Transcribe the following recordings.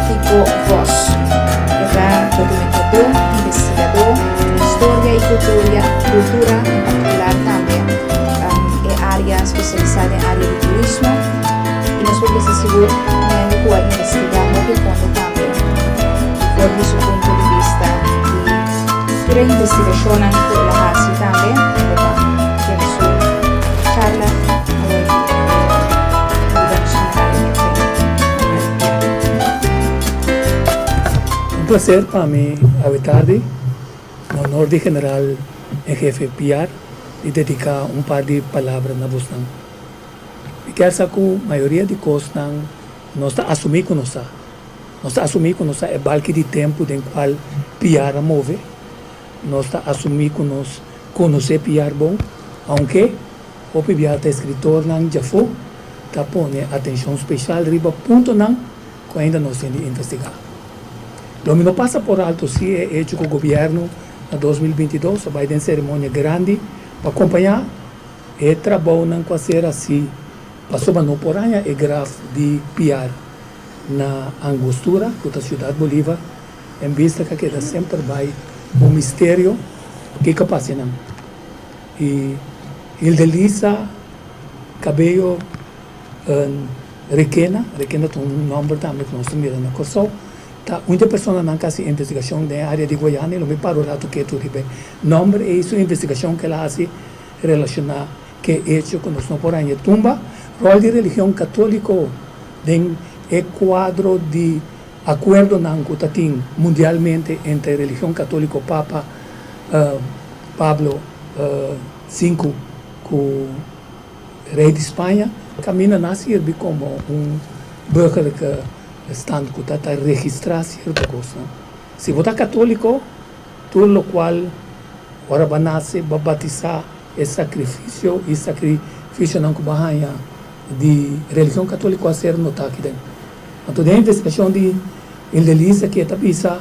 Fico Voz. Era documentador, investigador, história e cultura em particular também. É área especializada em área de turismo. E nós vamos assegurar que a investigar no que conta também. Por seu ponto de vista de investigação por la base também. Charla um prazer para mim, a tarde, no honor de general em jefe PR, e dedicar par de palavras na voz. E quero saber que a maioria de coisas não está assumir com nós. Não está assumir com nós é balque de tempo em qual PR move. Não está assumir com nós conhecer PR bom, aunque o PR escritor não já foi, está pondo atenção especial riba ponto não, que ainda não se investigar. Lo que não passa por alto se é hecho com o governo em 2022, vai ter uma cerimônia grande para acompanhar e trabalho não vai ser assim. Passou no poranha é grave de PR na Angostura, que é a cidade de Bolívar, em vista que sempre vai um mistério que passa não. E ele delisa cabelo Requena tem um nome também que nós miramos na Corsol. Tá, muita pessoa não faz investigação na área de Goiânia, não me parou lá que tudo bem. Nome é isso, investigação que ela faz relacionada que é hecho com nós não por aí tumba, rol de religião católica, tem quadro de acordo não que tem mundialmente entre a religião católica Papa Pablo V com o rei de Espanha, caminha a servir como burger que stand que está registrado certa coisa. Se você é católico, tudo o qual ora vai nascer, vai batizar, é sacrifício não que vai de religião católica a ser notado aqui dentro. Então, a investigação de Elisa que está pisa,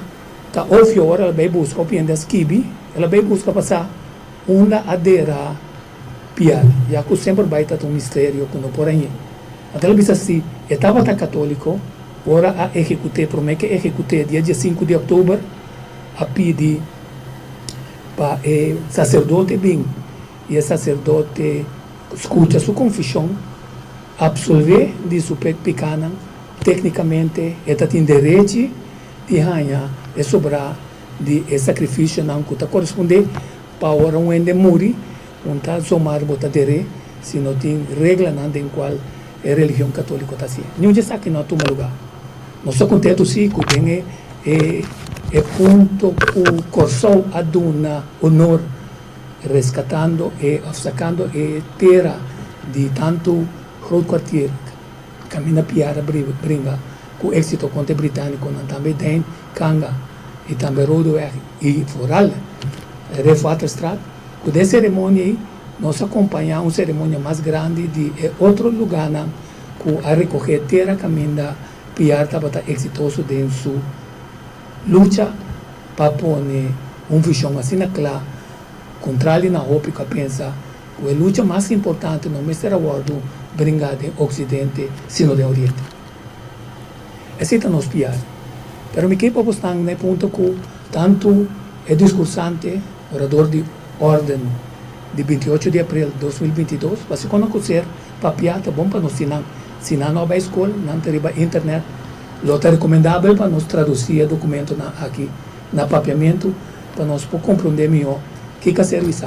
está óbvio, ela vai buscar o piano da Skibi, ela vai buscar passar uma adeira piar, já que sempre vai estar um mistério quando por aí. Então, ela pisa se estava católico, ora a executei, promete que executei dia 5 de outubro, a pedir para o sacerdote bem, e o sacerdote escuta sua confissão, absolver de seu pecado, tecnicamente, ele tem direito de ganhar e sobrar de sacrifício não que corresponde para ora um ende morrer, não está somar botar direito, se não tem regra não em qual a religião católica está assim. Não já sabe que não toma lugar. Não sou contente sim que tem ponto o Corsol aduna honor rescatando e sacando a terra de tanto Groot Kwartier, caminha piara brinca com êxito contra o britânico, também tem Kanga e também Rodeweg e Foral, Refatterstraat. Com essa cerimônia, nós acompanhamos uma cerimônia mais grande de outro lugar, com a recolher terra caminha piara estava exitoso em sua luta para pôr visão assim clara, contrário na roupa que pensa, a luta mais importante não é ser aguardo brincar de Ocidente, sino de Oriente. Assim está nos piar. Pero me quedo postando no ponto que tanto o discursante, orador de ordem de 28 de abril de 2022, vai se conhecer para piar, é bom para nós se não vai escola, não tem internet, é recomendável para nós traduzir documento aqui na papiamento, para nós compreender melhor o que é serviço.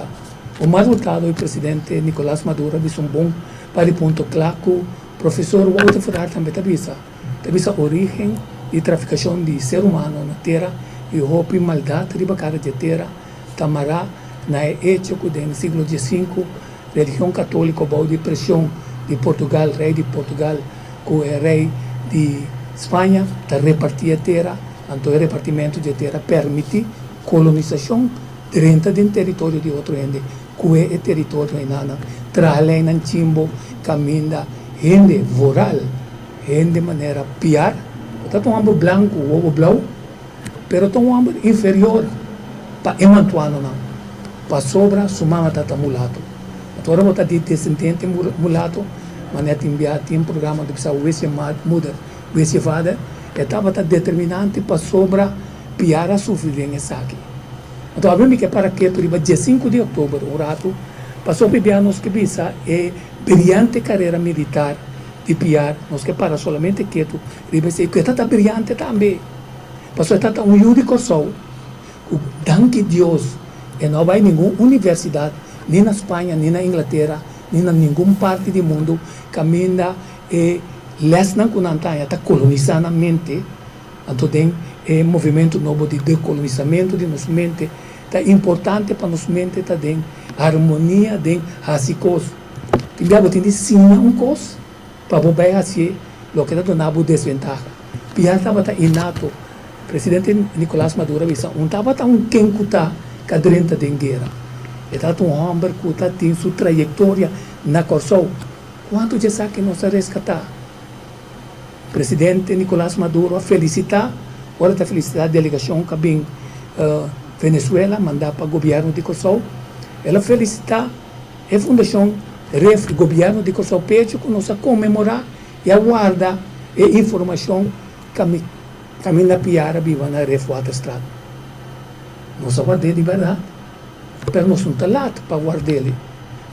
O mais votado é o presidente Nicolás Maduro, disse bom para o ponto claro que o professor Walter Ferrar também está a origem e traficação de ser humano na terra e roupa e maldade riba cara de terra, tamará na época do século XV, religião católica, boa de pressão de Portugal, rei de Portugal, com o rei de Espanha, está repartir a terra, então o repartimento de terra permite colonização dentro do território de outro ende, que é o território enana, traz em chimbo, caminha, gente voral, gente de maneira piar, está um ambo branco, ovo blau, pero tem um ambo inferior, para emantuano não, para sobra, sumama está mulato. Agora vou estar de descendente mulato, mas tem um programa de pessoa, o Wesse Mother, o Wesse Father, estava determinante para sobra piara sofrer essa aqui. Então, abrimos que para que tu dia 5 de outubro, o rato, passou para nós que bisa é brilhante carreira militar de piar, nós que para solamente que tu riba se que está brilhante também. Passou está um júdico só. O danke Deus, e não vai nenhuma universidade, nem na Espanha, nem na Inglaterra, nem na nenhuma parte do mundo, caminha e lesna com Antanha, está colonizando a mente, então tem movimento novo de decolonizamento de nossa mente, está importante para nossa mente, está tem harmonia, tem rasicos. Então, tem de ensinar coisa, para poder fazer o que está dando desvantagem. Piar estava inato. Presidente Nicolás Maduro disse, estava quem está cadrenta de guerra. Estava um homem que tem sua trajetória na Corsol. Quanto já sabe que nós resgatar? Presidente Nicolás Maduro felicitar, agora está felicitar a delegação que vem Venezuela, mandar para o governo de Corsol. Ela felicitar a fundação REF, governo de Corsol, pede que nós comemorar e aguardar a informação que caminha piara viva na REF Waterstrad. Nós aguardamos de verdade, mas nós não estamos lá para guardar ele.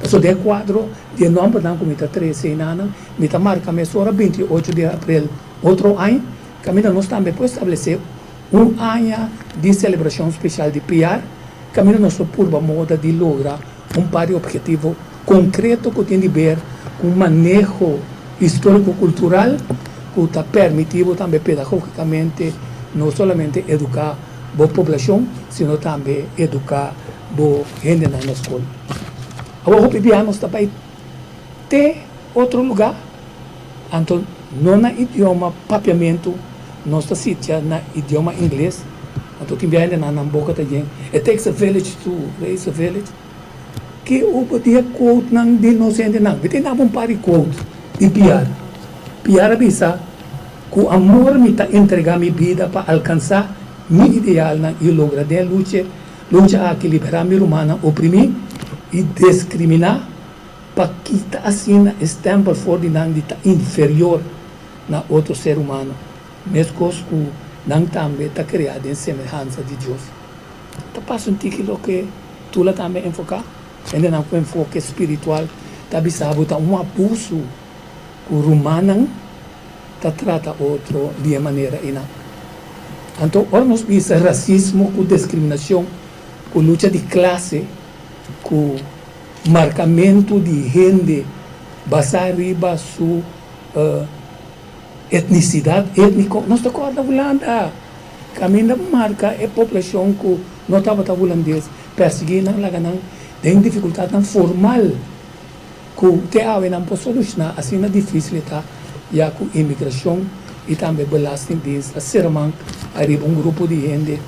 So de quadro de nome da comita 13 nana, mita marca mesora 28 de abril outro ano, caminha nós também pode estabelecer ano de celebração especial de PR, caminha nós por moda de lograr par de objetivo concreto que tem de ver com manejo histórico-cultural que está permitido também pedagogicamente não somente educar a população, sino também educar a gente na escola. Agora, nós também ter outro lugar, então, não na idioma papiamento, nós estamos na idioma inglês, então, que viene na boca também. It takes a village to raise a village. Que o dia quote não de nós ainda não. Tem um par de quote de piar. Piar avisa que o amor me está entregar minha vida para alcançar meu ideal e lograr de luta a que liberar minha humana oprimir e discriminar para que está assim estampa for de não está inferior na outro ser humano. Mesmo que não também está criado em semelhança de Deus. Está passando que tu lá também enfocar. Ainda não com enfoque espiritual, está bisabo tá abuso que o humano tá trata outro de maneira ina. Então, ora nós visa racismo, com discriminação, com luta de classe, com marcamento de gente, basar riba sua etnicidade étnica. Nós estamos com a Holanda. Caminho marca a população que não estava holandês, perseguindo, tem dificuldade formal que te ave não pode solucionar, assim é difícil tá já com imigração e também belasting diz a sermão arriba grupo de gente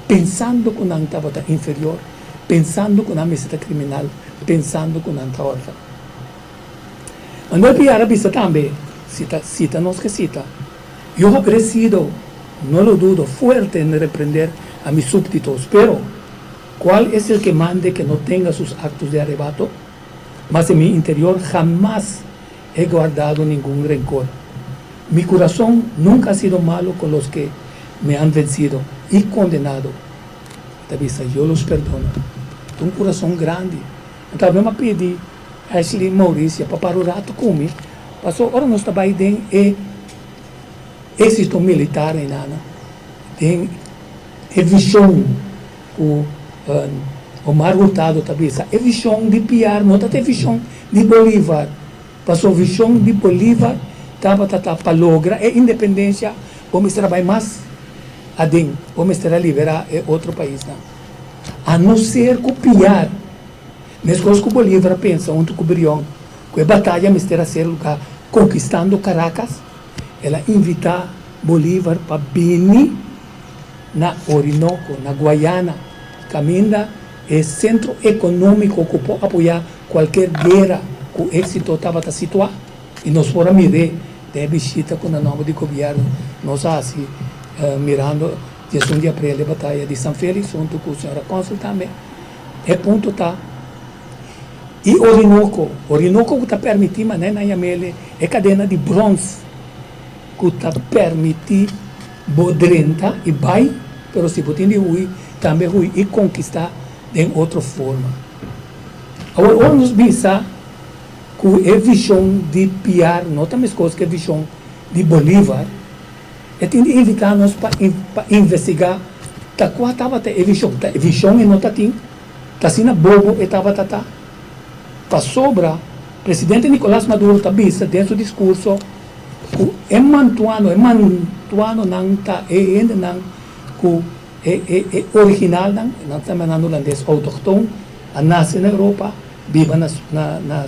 pensando que não estava inferior, pensando que não está criminal, pensando que não está órfão. Andar piara bisa também cita nós que cita. Eu he crecido, não lo dudo, fuerte en reprender a mis súbditos, pero ¿cuál es el que mande que no tenga sus actos de arrebato? Mas en mi interior jamás he guardado ningún rencor. Mi corazón nunca ha sido malo con los que me han vencido y condenado. Entonces, yo los perdono. Un corazón grande. Entonces, vamos a pedir a Ashley Mauricio para parar o rato comigo. Passou, ora nós trabalhamos em êxito militar em Nana. Tem a visão, o Mar Hurtado também, a visão de Piar, não tem visão de Bolívar. Passou a visão de Bolívar, estava para lograr a independência, vamos trabalhar mais adentro, vamos liberar outro país. Não. A não ser copiar, mas coisas que o Bolívar pensa, onde o Brion, que a batalha mistério ser lugar conquistando Caracas, ela invita Bolívar para vir na Orinoco, na Guayana, caminha é centro econômico que pode apoiar qualquer guerra que o êxito estava situado. E nós fomos mirar de visita com o nome de governo, nós assim, mirando 18 de abril a batalha de São Félix, junto com a senhora cônsul também. É ponto tá. E Orinoco que está permitindo, né, na Yamele, é cadena de bronze, que está permitindo bodrenta e vai, pero se botin de hui, também hui e conquistar de outra forma. Agora, nos visa que a visão de Piar, não também coisas que a visão de Bolívar, e tem de invitar-nos para investigar qual estava a visão. A visão e não está tem, está sendo bobo e estava para sobra, presidente Nicolás Maduro está vista dentro do discurso que é mantuano não está ainda não que é original não está mandando holandês autóctono, nasce na Europa, vive na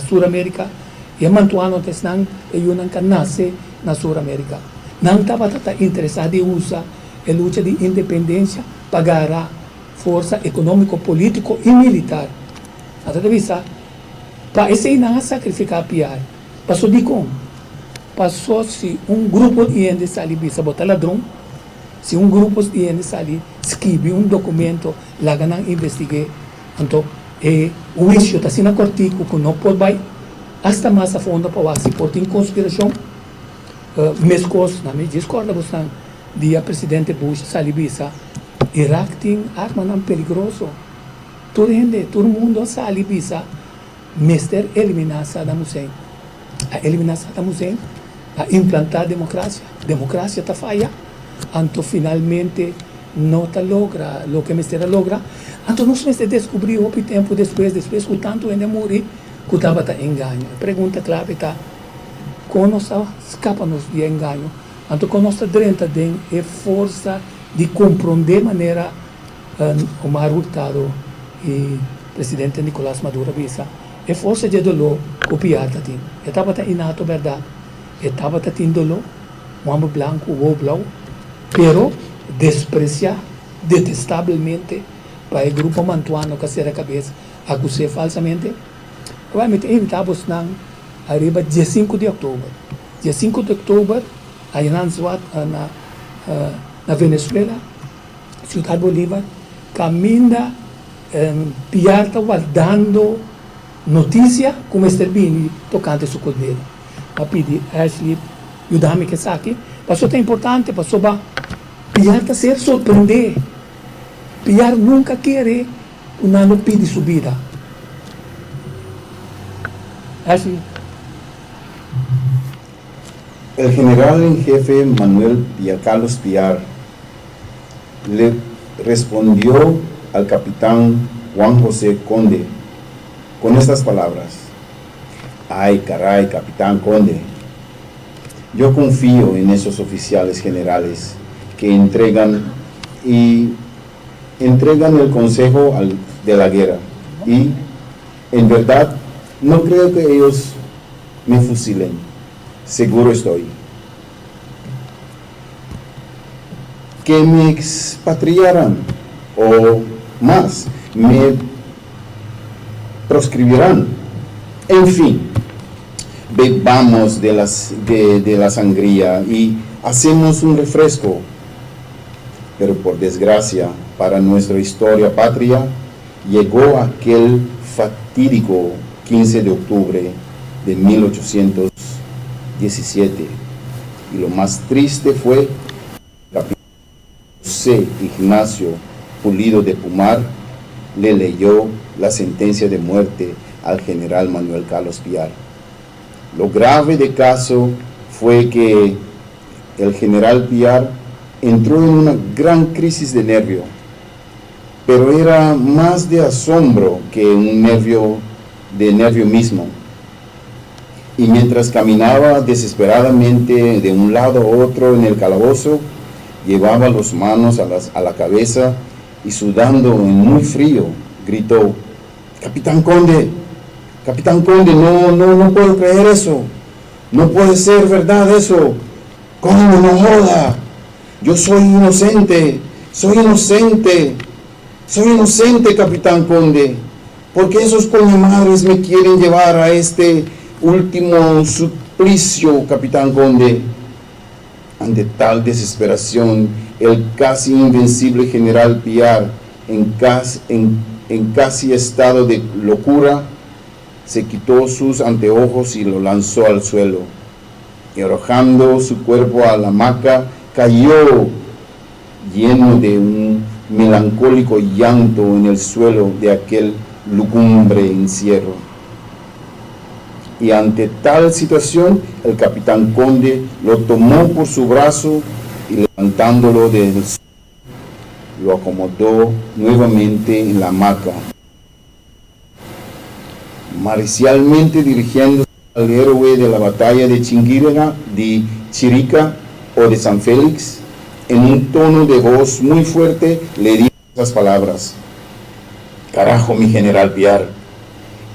Sul-América, e é mantuano não é um que nasce na Sul-América. Não estava interessado em usar a luta de independência para a força econômico, político e militar. A vista, para esse não sacrificar Piar, passou de como? Passou se grupo de gente ali bisa botar ladrão, se grupo de gente ali escreve documento, lá não investigue, então o issue está sendo cortico que não pode vai hasta mais a fundo para se pôr em consideração. Mescos, na minha discorda, você dia presidente Bush salibisa, Iraque tem arma não peligroso. Todo mundo salibisa, mister eliminar Saddam Hussein. A eliminar Saddam Hussein, a implantar democracia. Democracia está falha. Então, finalmente, não está logra o que mister logra. Então, nós descobriu o tempo depois, que tanto ainda morrer, que estava engano. A pergunta clave está, como nós escapamos de engano, então com nossa drenta tem a força de compreender de maneira Omar Hurtado e presidente Nicolás Maduro visa, a força de dolor copiada tem. Estava inato verdade, estava tendo dolor, o homem branco, o blau, pero despreciar detestavelmente para o grupo mantuano que será a cabeça, acusar falsamente, provavelmente evitamos não arriba dia 5 de outubro. Dia 5 de outubro, aí na Venezuela, Ciudad Bolívar, caminha, Piar está guardando notícia como Mr. Bini tocante su cordeiro. A pedir Ashley, ajudar-me que saque, passou é importante, passou para Piar está ser surpreender. Piar nunca quer um ano pedir subida. Ashley. El general en jefe Manuel Carlos Piar le respondió al capitán Juan José Conde con estas palabras: ay caray, capitán Conde, yo confío en esos oficiales generales que entregan el consejo de la guerra y en verdad no creo que ellos me fusilen. Seguro estoy. Que me expatriarán o más, me proscribirán. En fin, bebamos de la sangría y hacemos un refresco. Pero por desgracia, para nuestra historia patria, llegó aquel fatídico 15 de octubre de 1817. Y lo más triste fue José Ignacio Pulido de Pomar le leyó la sentencia de muerte al general Manuel Carlos Piar. Lo grave del caso fue que el general Piar entró en una gran crisis de nervio, pero era más de asombro que un nervio mismo. Y mientras caminaba desesperadamente de un lado a otro en el calabozo, llevaba las manos a la cabeza y sudando en muy frío, gritó: Capitán Conde, no puedo creer eso, no puede ser verdad eso, ¿cómo no joda? Yo soy inocente, Capitán Conde, ¿por qué esos coñamadres me quieren llevar a este último suplicio, Capitán Conde? Ante tal desesperación, el casi invencible general Piar, en casi estado de locura, se quitó sus anteojos y lo lanzó al suelo. Y arrojando su cuerpo a la hamaca, cayó lleno de un melancólico llanto en el suelo de aquel lúgubre encierro. Y ante tal situación, el capitán Conde lo tomó por su brazo y levantándolo del suelo, lo acomodó nuevamente en la hamaca. Marcialmente dirigiéndose al héroe de la batalla de Chinguirega, de Chirica o de San Félix, en un tono de voz muy fuerte le dijo esas palabras: carajo, mi general Piar,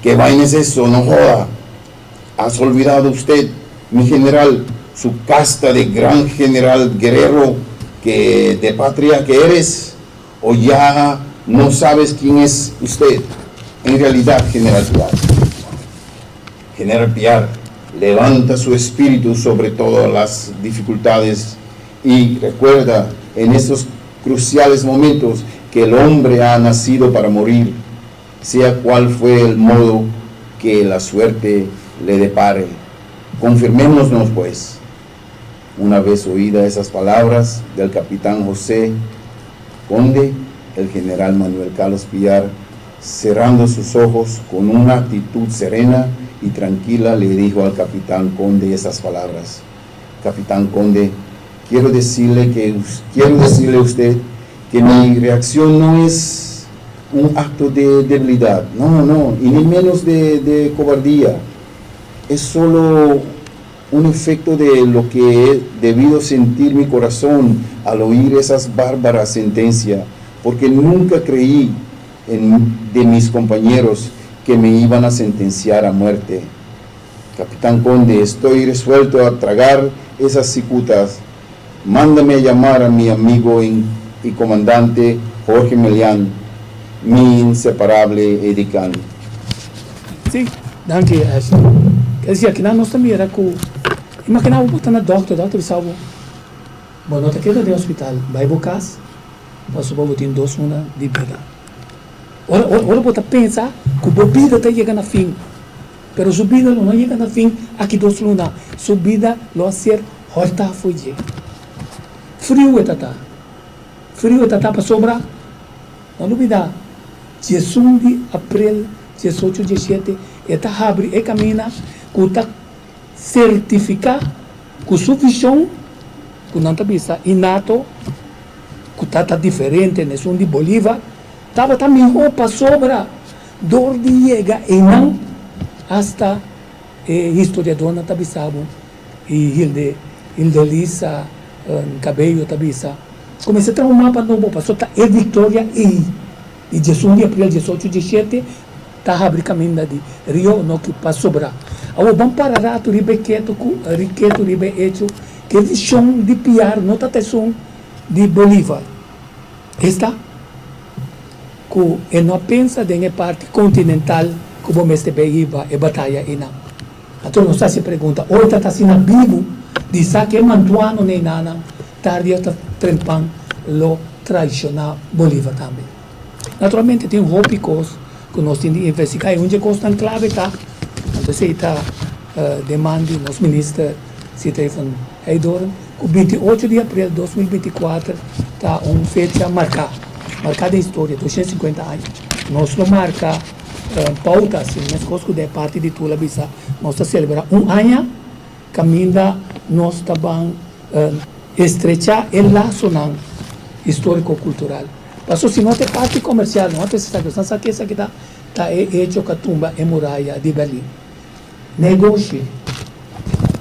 ¿qué vaina es eso? No joda. ¿Has olvidado usted, mi general, su casta de gran general guerrero de patria que eres? ¿O ya no sabes quién es usted en realidad, general Piar? General Piar, levanta su espíritu sobre todas las dificultades y recuerda en estos cruciales momentos que el hombre ha nacido para morir, sea cual fue el modo que la suerte le depare. Confirmémonos pues. Una vez oídas esas palabras del capitán José Conde, el general Manuel Carlos Piar, cerrando sus ojos con una actitud serena y tranquila, le dijo al capitán Conde esas palabras: capitán Conde, quiero decirle a usted que mi reacción no es un acto de debilidad, no, y ni menos de cobardía. Es solo un efecto de lo que he debido sentir mi corazón al oír esas bárbaras sentencias, porque nunca creí de mis compañeros que me iban a sentenciar a muerte. Capitán Conde, estoy resuelto a tragar esas cicutas. Mándame a llamar a mi amigo y comandante Jorge Melián, mi inseparable edecán. Sí, danke, Ashton. Quer dizer, aqui na nossa mira, imagina o botando doctor salvo. Bom, não te queda de hospital, vai bocas, posso botar em 2 uma de vida. Ora, bota pensar que a vida está chegando a fim, pero sua vida não chega a fim aqui 2 luna, sua vida lo ser horta fugir. Frio é tata para sobrar. Não duvida. 18 de abril, 18 de 17, está abre e camina, que está certificar que sua visão, que não está vista, inato, que está diferente, nesse de Bolívar, estava melhor para sobra, dor de chega e não, hasta historiador não está vista, e Hilde Lisa, cabelo está vista. Comecei a ter um mapa novo, passou a Vitória e 18 de abril, 18 de 17, está abrindo caminho de Rio, no que para sobrar. Agora vamos parar a ribe quieto, ribe hecho, que visão de Piar, não está tendo de Bolívar. Está? Que não pensa em parte continental, que vamos ter e batalha e não. Então não está se pergunta, ou está sendo vivo, de saque mantuano nem nada, tarde está trempando lo tradicional Bolívar também. Naturalmente tem tópicos que nós temos que investigar, e onde coisa clave está. Então se está demandando nos ministros, se Stefan Heidoren, que 28 de abril de 2024 está uma fecha marcada em história, 250 anos. Nós não marca pauta, assim, mas coisas de parte de Tula Bisa, nós celebramos ano, caminha, nós também estrechar o laço histórico-cultural. Passou se não tem parte comercial, não tem essa questão, que essa aqui está hecho com a tumba e muralha de Berlim. Negocie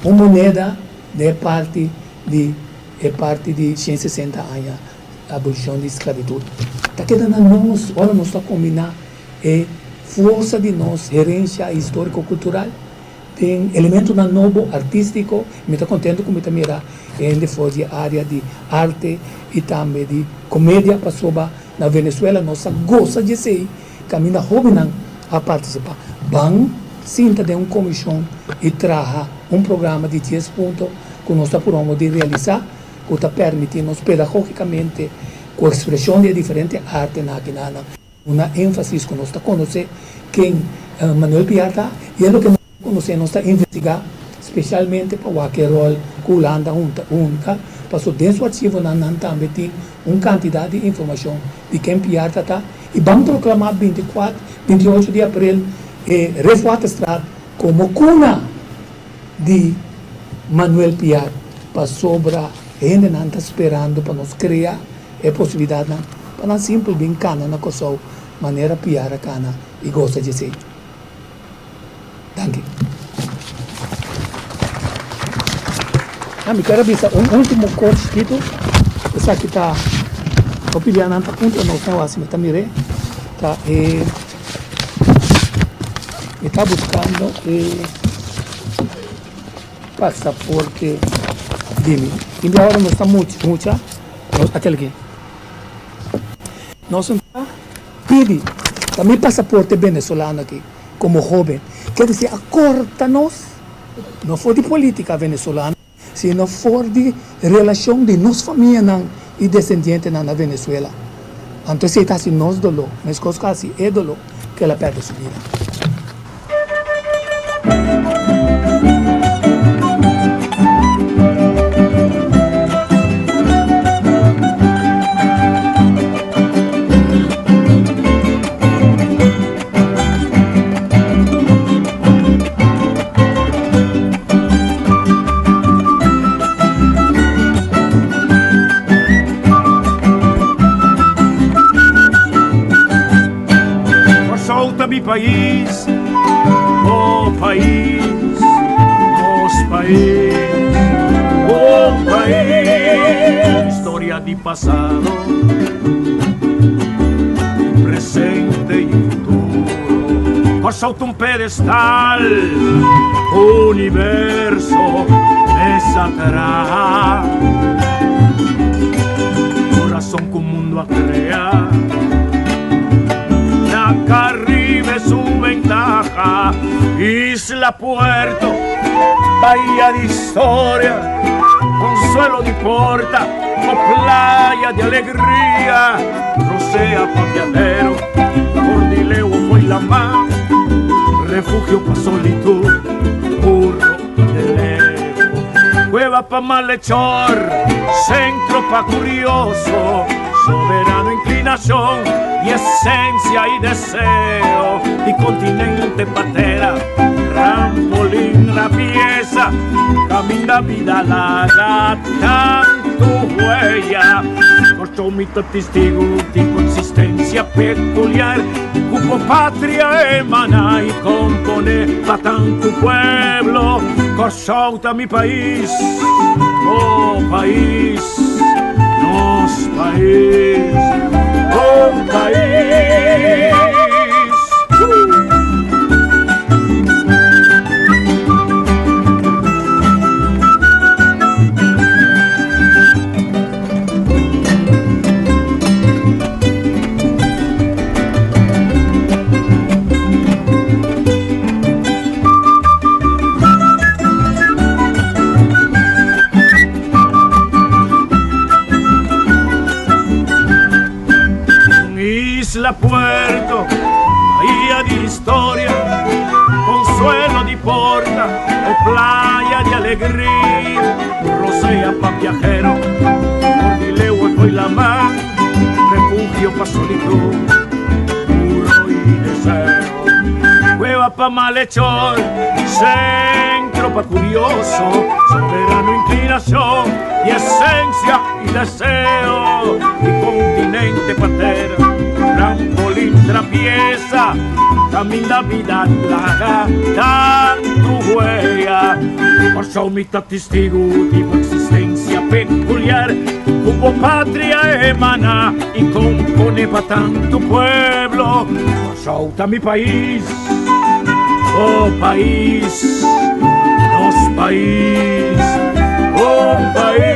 uma moneda de parte de 160 anos, a abolição da escravidão. Está quedando a nós, olha, nós estamos combinar força de nós, herência histórico-cultural, tem elemento novo artístico, me está contente com me mirar em fosse área de arte e também de comédia passou na Venezuela, nós gosta de ser, caminha jovem a participar. Bang, sinta de uma comissão e traga programa de 10 pontos que nós estamos de realizar, que está permitindo pedagogicamente, com a expressão de diferentes artes uma ênfase que nós está conhecendo quem Manuel Piar está, e é o que nós está investigar, especialmente para o rol que Holanda para Passou dentro do arquivo também tem uma quantidade de informação de quem Piar está. E vamos proclamar 28 de abril, Refuata Estrada como cuna de Manuel Piar. Para sobra, ainda não está esperando para nós criar a possibilidade para não simplesmente cana na coisa maneira Piar a cana e gosta de ser. Danke. Me quero avisar último corte escrito. Essa aqui está. Vou pedir a Nanta ponto, não sei assim, está mirando. Tá, está buscando passaporte dele. E agora não está muita. Aquele aqui. Nós pedi também passaporte venezuelano aqui, como jovem. Quer dizer, acorda-nos, não foi de política venezuelana, sino for de relação de nossa família e descendentes na Venezuela. Então, se está assim, nós dolor, mas coisas assim, é dolor que ela perde sua vida. Mi país, oh país, nos país, oh país, historia de pasado, presente y futuro, por solta un pedestal, universo, mesa atrás, corazón que un mundo a crear. Caribe su ventaja, Isla Puerto, bahía de historia, consuelo de porta, o playa de alegría, rocea pa' viajero, Cordileo fue la mar, refugio pa' solitud, burro de lejos, cueva pa' malhechor, centro pa' curioso, soberano inclinación y esencia y deseo, y continente patera, trampolín la pieza, camina vida larga, tanto huella, corto mito testigo de consistencia peculiar, cupo patria emana y compone pa' tanto pueblo, corchauta mi país, oh país, nos país, oh país. Isla Puerto, bahía de historia, consuelo de porta, o playa de alegría, rocea pa' viajero, Cordileo fue la mar, refugio pa' solitud, puro y deseo, cueva pa' malhechor, centro pa' curioso, soberano inclinación y esencia y deseo, y continente patera, trampolín trapieza, camina vida larga, tanto huella, por su mitad testigo de tu existencia peculiar, como patria emana y compone pa' tanto pueblo, por su mi país, oh país, nos país, oh país.